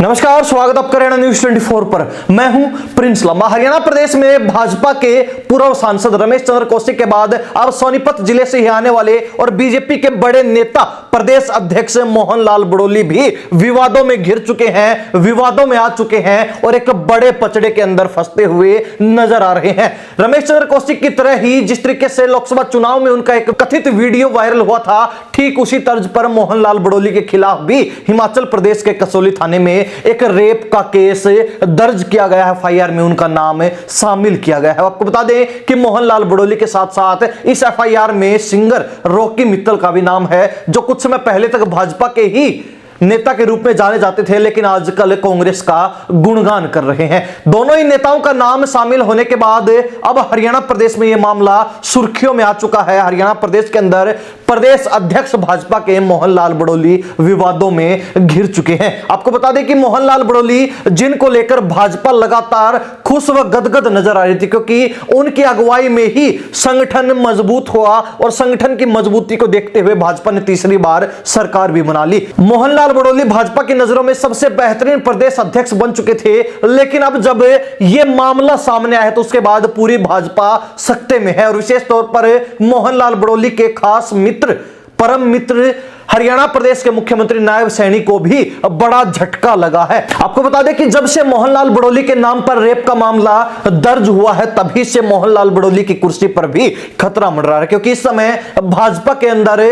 नमस्कार, स्वागत आपका हरियाणा न्यूज 24 पर। मैं हूं प्रिंस लांबा। हरियाणा प्रदेश में भाजपा के पूर्व सांसद रमेश चंद्र कौशिक के बाद अब सोनीपत जिले से ही आने वाले और बीजेपी के बड़े नेता प्रदेश अध्यक्ष मोहनलाल बड़ोली भी विवादों में घिर चुके हैं, विवादों में आ चुके हैं और एक बड़े पचड़े के अंदर फंसते हुए नजर आ रहे हैं। रमेश चंद्र कौशिक की तरह ही जिस तरीके से लोकसभा चुनाव में उनका एक कथित वीडियो वायरल हुआ था, ठीक उसी तर्ज पर मोहनलाल बड़ोली के खिलाफ भी हिमाचल प्रदेश के कसौली थाने में एक रेप का केस दर्ज किया गया है। एफआईआर में उनका नाम शामिल किया गया है। आपको बता दें कि मोहनलाल बड़ोली के साथ साथ इस एफआईआर में सिंगर रॉकी मित्तल का भी नाम है, जो कुछ समय पहले तक भाजपा के ही नेता के रूप में जाने जाते थे, लेकिन आजकल कांग्रेस का गुणगान कर रहे हैं। दोनों ही नेताओं का नाम शामिल होने के बाद अब हरियाणा प्रदेश में यह मामला सुर्खियों में आ चुका है। हरियाणा प्रदेश के अंदर प्रदेश अध्यक्ष भाजपा के मोहनलाल बड़ोली विवादों में घिर चुके हैं। आपको बता दें कि मोहनलाल बड़ोली, जिनको लेकर भाजपा लगातार खुश व गदगद नजर आ रही थी, क्योंकि उनकी अगुवाई में ही संगठन मजबूत हुआ और संगठन की मजबूती को देखते हुए भाजपा ने तीसरी बार सरकार भी बना ली। मोहनलाल बड़ोली भाजपा की नजरों में सबसे बेहतरीन प्रदेश अध्यक्ष बन चुके थे, लेकिन अब जब यह मामला सामने आया तो उसके बाद पूरी भाजपा सकते में है और विशेष तौर पर मोहनलाल बड़ोली के खास मित्र, परम मित्र हरियाणा प्रदेश के मुख्यमंत्री नायब सैनी को भी बड़ा झटका लगा है। आपको बता दें कि जब से मोहनलाल बड़ोली के नाम पर रेप का मामला दर्ज हुआ है, तभी से मोहनलाल बड़ोली की कुर्सी पर भी खतरा मंडरा रहा है, क्योंकि इस समय भाजपा के अंदर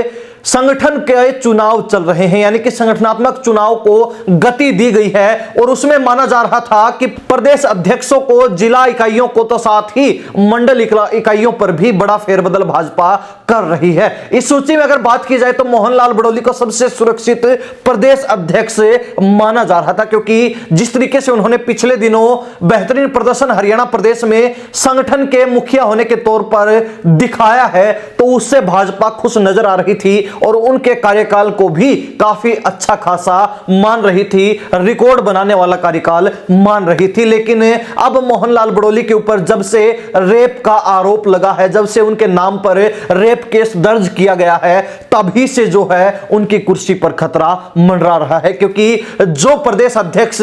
संगठन के चुनाव चल रहे हैं, यानी कि संगठनात्मक चुनाव को गति दी गई है और उसमें माना जा रहा था कि प्रदेश अध्यक्षों को, जिला इकाइयों को तो साथ ही मंडल इकाइयों पर भी बड़ा फेरबदल भाजपा कर रही है। इस सूची में अगर बात की जाए तो मोहनलाल बड़ोली को सबसे सुरक्षित प्रदेश अध्यक्ष माना जा रहा था, क्योंकि जिस तरीके से उन्होंने पिछले दिनों बेहतरीन प्रदर्शन हरियाणा प्रदेश में संगठन के मुखिया होने के तौर पर दिखाया है, तो उससे भाजपा खुश नजर आ रही थी और उनके कार्यकाल को भी काफी अच्छा खासा मान रही थी, रिकॉर्ड बनाने वाला कार्यकाल मान रही थी। लेकिन अब मोहनलाल बड़ोली के ऊपर जब से रेप का आरोप लगा है, जब से उनके नाम पर रेप केस दर्ज किया गया है, तभी से जो है उनकी कुर्सी पर खतरा मंडरा रहा है, क्योंकि जो प्रदेश अध्यक्ष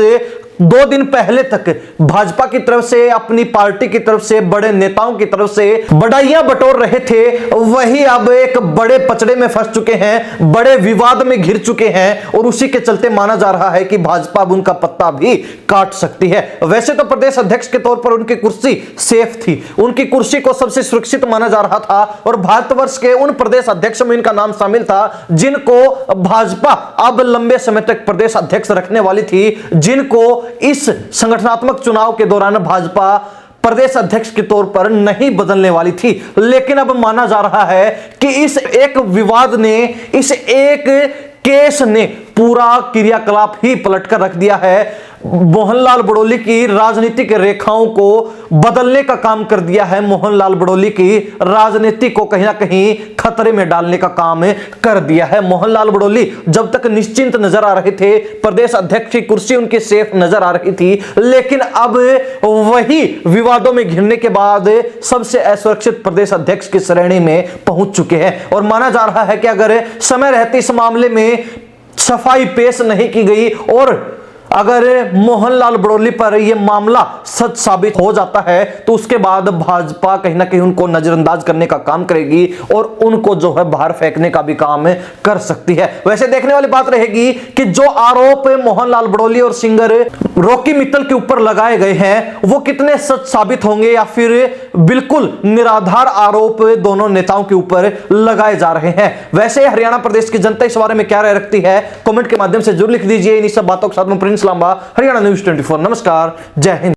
2 दिन पहले तक भाजपा की तरफ से, अपनी पार्टी की तरफ से, बड़े नेताओं की तरफ से बधाइयां बटोर रहे थे, वही अब एक बड़े पचड़े में फंस चुके हैं, बड़े विवाद में घिर चुके हैं और उसी के चलते माना जा रहा है कि भाजपा अब उनका पत्ता भी काट सकती है। वैसे तो प्रदेश अध्यक्ष के तौर पर उनकी कुर्सी सेफ थी, उनकी कुर्सी को सबसे सुरक्षित माना जा रहा था और भारतवर्ष के उन प्रदेश अध्यक्षों में इनका नाम शामिल था जिनको भाजपा अब लंबे समय तक प्रदेश अध्यक्ष रखने वाली थी, जिनको इस संगठनात्मक चुनाव के दौरान भाजपा प्रदेश अध्यक्ष के तौर पर नहीं बदलने वाली थी। लेकिन अब माना जा रहा है कि इस एक विवाद ने, इस एक केस ने पूरा क्रियाकलाप ही पलटकर रख दिया है। मोहनलाल बड़ोली की राजनीतिक रेखाओं को बदलने का काम कर दिया है। मोहनलाल बड़ोली की राजनीति को कहीं ना कहीं खतरे में डालने का काम कर दिया है। मोहनलाल बड़ोली जब तक निश्चिंत नजर आ रहे थे, प्रदेश अध्यक्ष की कुर्सी उनकी सेफ नजर आ रही थी, लेकिन अब वही विवादों में घिरने के बाद सबसे असुरक्षित प्रदेश अध्यक्ष की श्रेणी में पहुंच चुके हैं और माना जा रहा है कि अगर समय रहते इस मामले में सफाई पेश नहीं की गई और अगर मोहनलाल बड़ोली पर यह मामला सच साबित हो जाता है, तो उसके बाद भाजपा कहीं ना कहीं उनको नजरअंदाज करने का काम करेगी और उनको जो है बाहर फेंकने का भी काम कर सकती है। वैसे देखने वाली बात रहेगी कि जो आरोप मोहनलाल बड़ोली और सिंगर रॉकी मित्तल के ऊपर लगाए गए हैं वो कितने सच साबित होंगे या फिर बिल्कुल निराधार आरोप दोनों नेताओं के ऊपर लगाए जा रहे हैं। वैसे हरियाणा प्रदेश की जनता इस बारे में क्या राय रखती है, कमेंट के माध्यम से जरूर लिख दीजिए। इन सब बातों के साथ में प्रिंस लांबा, हरियाणा न्यूज 24। नमस्कार, जय हिंद।